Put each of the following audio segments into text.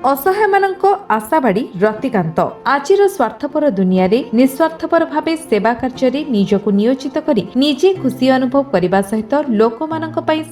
असहाय आशावाड़ी रतिकांत आजिर स्वार्थपर दुनिया रे निस्वार्थपर भावे सेवा कार्य निजको नियोजित करी निजे खुशी अनुभव करने सहित लोक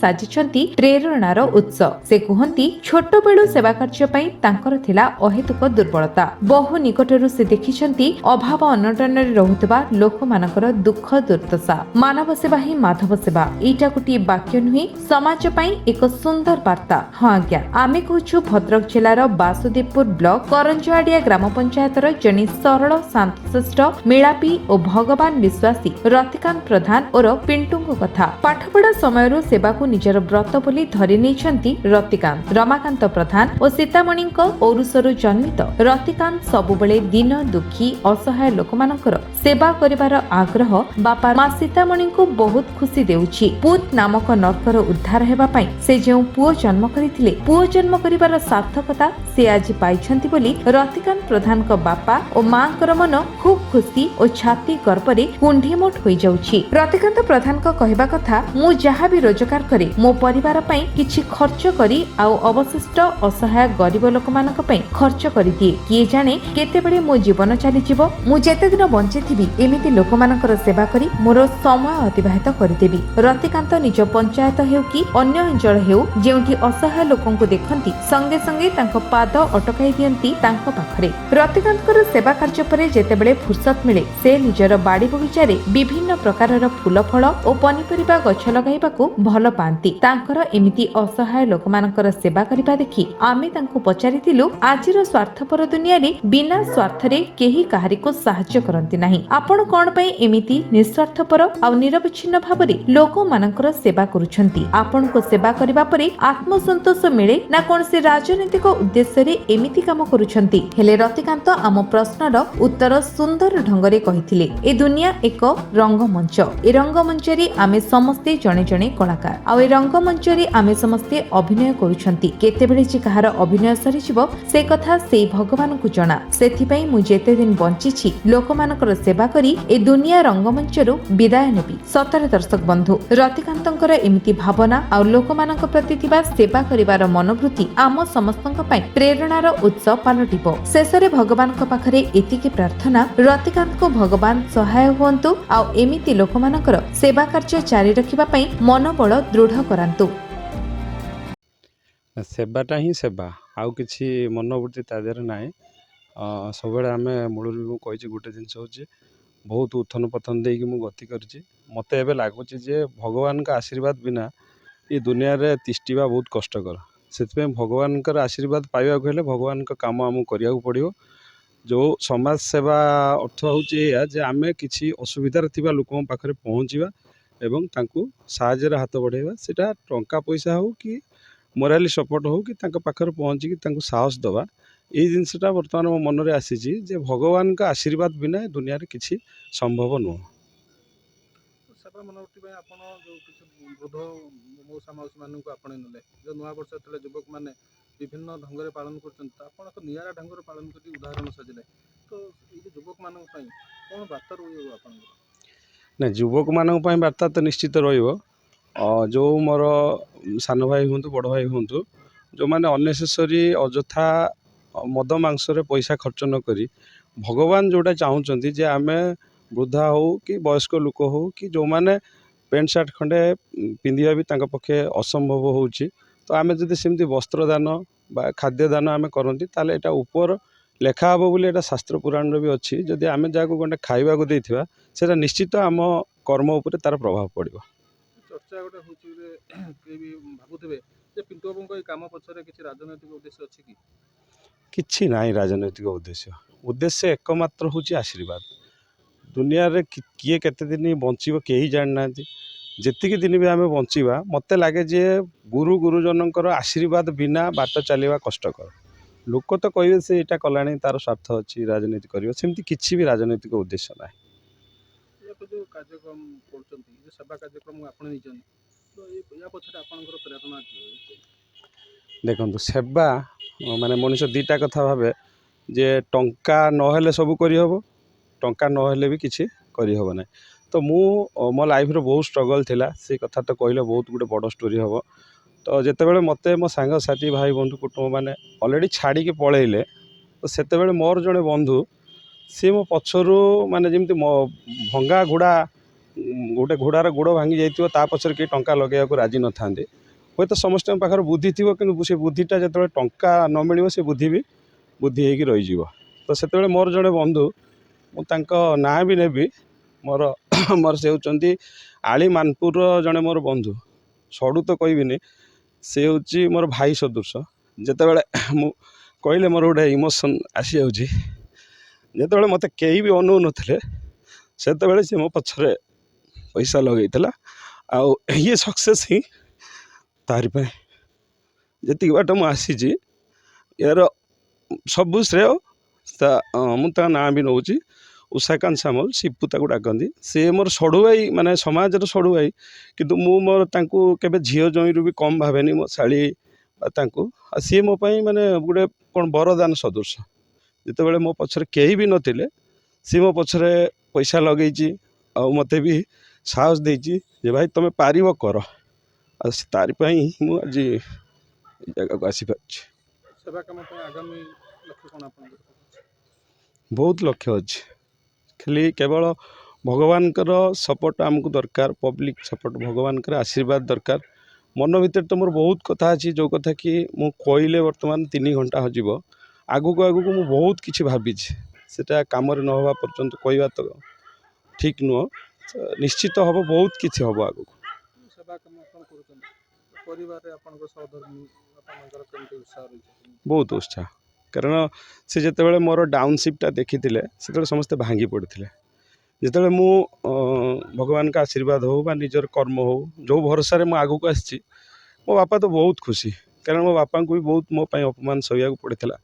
साजिछंती प्रेरणार उत्स। से कहती छोट बेलू सेवा कार्य तांकर थिला अहेतुक दुर्बलता। बहु निकटरू से देखिछंती अभाव अनटन रहुतबा लोक मानकर दुख दुर्दशा। मानव सेवा ही माधव सेवा एटा गोटे वाक्य नुहे समाज पई एक सुंदर वार्ता। हाँ आज्ञा आमे कहूछु भद्रक जिलार बासुदेवपुर ब्लॉक करंजवाड़िया ग्राम पंचायतर जने सरल शांतशिष्ट मेलापी और भगवान विश्वासी रतिकांत प्रधान और पिंटू कथा। पाठपढ़ा समय सेवा को निजर व्रत बोली धरी नहीं रतिकांत। रमाकांत प्रधान और सीतामणि औरुषरु जन्मित रतिकांत सबुबले दीन दुखी असहाय लोक मानकर सेवा करिवार आग्रह बापा मां सीतामणि को बहुत खुशी देउछि। पूत नामक नरकर उद्धार हेबा पई से जेउ पुओ जन्म करिथिले पुओ जन्म करिवार सार्थकता से आज पाइछंती बोली रतिकांत प्रधान को बापा और मां कर मन खूब खुशी और छाती गर्भरे कुंढीमोट होई जाउछि। रतिकांत प्रधान को कहबा कथा मु जहा भी रोजगार करे मो परिवार पई किछि खर्च करी आ अवशिष्ट असहाय गरीब लोक मानक पई खर्च करि दिए। किए जाने केते बेले मो जीवन चली जिवो मु जेते दिन बंची थिबी एमिति लोक मानकर सेवा करी मोर समय अतिबाहित करिदेबी। रतिकांत निज पंचायत हेउ कि अन्य अंचल हेउ जेउठी असहाय लोकंकु देखंती संगे संगे तांको पाद अटकाई दियंती तांको पाखरे। रतिकांतकर सेवा कार्य परे जेतेबेले फुर्सत मिले से निजर बाड़ी बगीचारे विभिन्न प्रकारर फूल फल और पनिपरिबा गछ लगाइबाकू भल पांती। तांकर एमिति असहाय लोकमानकर सेवा करिबा देखि आमे तांको पचारितिलु आजिर स्वार्थपर दुनिया रे बिना स्वार्थरे केही काहारिको सहाय्य करंती नाही। आपण कोन पई एमिति निस्वार्थपर आ निरवच्छिन्न भाबरे लोकमानकर सेवा करूछंती। आपनको सेवा करिबा परे आत्मसंतोष मिले ना कोन से राजनीतिक उद्देश्य रे एमिति काम करूछंती। हेले रतिकांत आम प्रश्नर उत्तर सुंदर ढंगरे कहिथिले ए दुनिया एक रंगमंच। ए रंगमंच रे आमे समस्ते जणे जणे कलाकार आ ए रंगमंच रे आमे समस्ते अभिनय करूछंती। केतेबेले जे कहार अभिनय सरी जिवो से कथा से भगवान को जणा। सेथि पई मु जेते दिन बंचिछि लोकमानकर सेवा करी ए दुनिया रंगमंच रु विदाय नेबी। सतरे दर्शक बंधु रतिकांतकर एमिति भावना आ लोकमानक प्रति थिबा सेवा करिवार मनोवृत्ति आम समस्तक पई प्रेरणार उत्स पालटिबो। शेषरे भगवान पाखरे एतिकी प्रार्थना रतिकांत को भगवान सहाय हुअन्तु आ एमिति लोकमानकर सेवा कार्य जारी रखिबा पई मनोबल दृढ़ करान्तु। सेवाटा ही सेवा आउ किछि मनोवृत्ति ता देहर नाय। सबले आमे मूलरू कहिछि गोटे जिंस होछि बहुत उथन पथन देकी मु गति करछि। मते एबे लागुछि जे भगवान का आशीर्वाद बिना ये दुनिया रे तिष्टिबा बहुत कष्टकर। से भगवान आशीर्वाद पाइबा हेले भगवान का काम आमको करिया पड़ो। जो समाज सेवा अर्थ होचे आमे किछि असुविधार थिबा लोकन पाखरे पहुँचवा एवं तांकु साहाय्य हाथ बढ़ाइबा। सेटा टंका पैसा हो कि मोराली सपोर्ट हो कि तांका पाखरे पहुँची कि साहस दवा ये जिनसटा बर्तमान मो मन रे आसीछि जे भगवान का आशीर्वाद बिना दुनिया रे किछि संभव नुह। सेवा मनोवृत्ति पे आपण जो किछि वृद्ध मौसा मौसी मानक आपण नले जो नुआ वर्ष तले युवक माने विभिन्न ढंगरे पालन करछन आपण को नियारा ढंगरे पालन करी उदाहरण सजिले तो ए जे युवक मानक पई कोन बार्ता रहयो आपण ना युवक मानक पई बार्ता तो निश्चित रहिबो। जो मोर सान भाई हुंतु बड़ भाई हुंतु जो माने अननेसेसरी अजथा मद मांस रे पैसा खर्च न करी भगवान जोटा चाहूचंती जे आमे वृद्धा हो कि वयस्क लोक हो कि जो माने पेंट सार्ट खंडे पिंधिया भी तांका पक्षे असंभव होउची तो आमे जदि सेमती वस्त्र दान बा खाद्य दान आमे करंती ताले एटा ऊपर लेखा हबो बोली एटा शास्त्र पुराण रे भी अछि। जदि आमे जाको गंडे खाइबा को देथिबा सेटा निश्चित आम कर्म ऊपर तार प्रभाव पड़िबो। चर्चा गोटे होची रे के भी भाबुथिबे जे पिंटू बाबू को काम पछरे किछि राजनैतिक उद्देश्य अछि कि किछि नाई। राजनैतिक उद्देश्य एकमात्र होची आशीर्वाद। दुनिया रे किए केते दिन बंचिबो केही जान नांती जेतिकी दिन भी आमे बंचिबा मते लागे जे गुरु गुरुजनकर आशीर्वाद बिना बाट चलीबा कष्टकर। लोक तो कहबे से एटा कलाणी तार स्वार्थ अछि राजनीति करियो सेमती किछि भी राजनैतिक उद्देश्य नाय। ये जो कार्यक्रम करछंती जे सेवा कार्यक्रम आपण निजन तो या पछरे आपनकर प्रेरणा कि देखंतु सेवा माने मनुष्य दीटा कथा भाबे जे टंका नहेले सब करि हबो टंका नहेले भी किछि करि हबो नै। तो मो लाइफ रो बहुत स्ट्रगल थिला से कथा तो कहले बहुत गुटे बड़ स्टोरी हबो। तो जेतेबेले मते मो सांगसाथी भाई बंधु कुटुंब मैंने अलरेडी छाड़ी पलैले तो सेतेबेले मोर जड़े बंधु सी मो पछरू माने जमी भंगा घोड़ा गोटे घोड़ार गोड़ भांगी जाइए ता पछरे कि टंका लगे राजी न था हे तो समस्त पाखे बुद्धि थी कि से बुद्धिटा जो टंका न मिल से बुद्धि भी बुद्धि होगी रही तो से मोर जड़े बंधु मुझे ना भी नेबी मोर मोर से होती आली मानपुर जड़े मोर बंधु सड़ू तो कहबिनी से हूँ मोर भाई सदृश जितेबाला कहले मोर गोटे इमोशन आसी जाते मत कहीं भी अनु नथिले सेतेबेले से मो पछरे पैसा लगे आउ ये सक्सेस ही तारी जी बाट मुझे यार सबू श्रेय मुझे ना भी नौ उषाकांत सामल सीपू ताक डाकती सी मोर सड़ू भाई माने समाज सड़ू भाई किंतु मु मोर तांकू केबे झील जमीरू भी कम भावेनी मो शाड़ी सी मो माने गोटे कौन बरदान सदृश जितेबाला मो पछरे कहीं भी नथिले सी मो पछरे पैसा लगे मते भी साहस देछि जे भाई तुम पार कर तारी मुझे जगह को आसी पार्छ सेवा काम आगामी लक्ष्य कौन आप बहुत लक्ष्य अच्छे खाली केवल भगवान सपोर्ट आमको दरकार पब्लिक सपोर्ट भगवान आशीर्वाद दरकार मन भीतर तो मोर बहुत कथा अच्छी जो कथा कि मु कहले वर्तमान 3 घंटा हो आगू आगू मु बहुत किसी भावी सेटा काम न हवा पर्यंत कहवा तो ठीक नुह निश्चित हम बहुत किसी हम आगू सेवा काम परिवार आपन सहधर्मी केमती उत्साह रही बहुत उत्साह कारण से जिते मोर डाउनशिप्टा देखी से समस्ते भांगी पड़ते जिते मु भगवान का आशीर्वाद हो बा निजर कर्म हो जो भरोसा मु आगू को आसी मो बापा तो बहुत खुशी कारण मो बापा को भी बहुत मो अपमान सहया पड़ता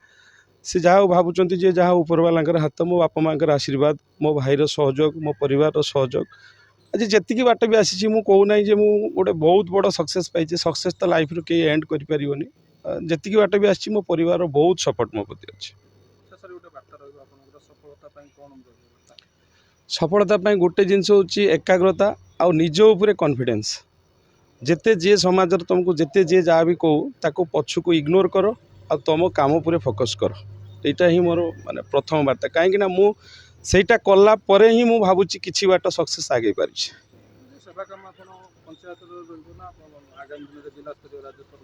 सी जहाँ भावुं जे जहाँ उपरवाला हाथ मो बापा माँ आशीर्वाद मो भाईर सहयोग मो परिवार सहयोग आज जी बाट भी आसी कहूना जे मु गोटे बहुत बड़ सक्सेस पाई सक्सेस तो लाइफ रू कहीं एंड कर पारिबनी जी बाट भी आसी मो परिवार बहुत सपोर्ट मो प्रति अच्छे सफलता गोटे जिनस हूँ एकाग्रता आ निज उपरे कॉन्फिडेंस जिते जी समाज तुमको जिते जी जहाँ भी कहू ताको पछु को इग्नोर कर आ तुम काम उपर फोकस कर यहाँ ही मोर माने प्रथम वार्ता कहीं मु सेटा कला परे ही मु भावुची किछि बाट सक्सेस आगे पारि सेवा काम पंचायत आगामी दिन जिला स्तर राज्य स्तर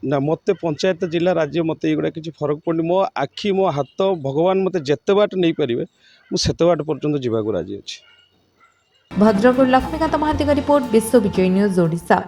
ना मत पंचायत जिला राज्य मत युवा किसी फरक पड़नी मो आखि मो हाथ भगवान मत जिते बाट नहीं पारे मुझे बाट पर्यंत जावाक राजी अच्छी। भद्रक लक्ष्मीकांत महांती रिपोर्ट विश्व विजय न्यूज ओडिशा।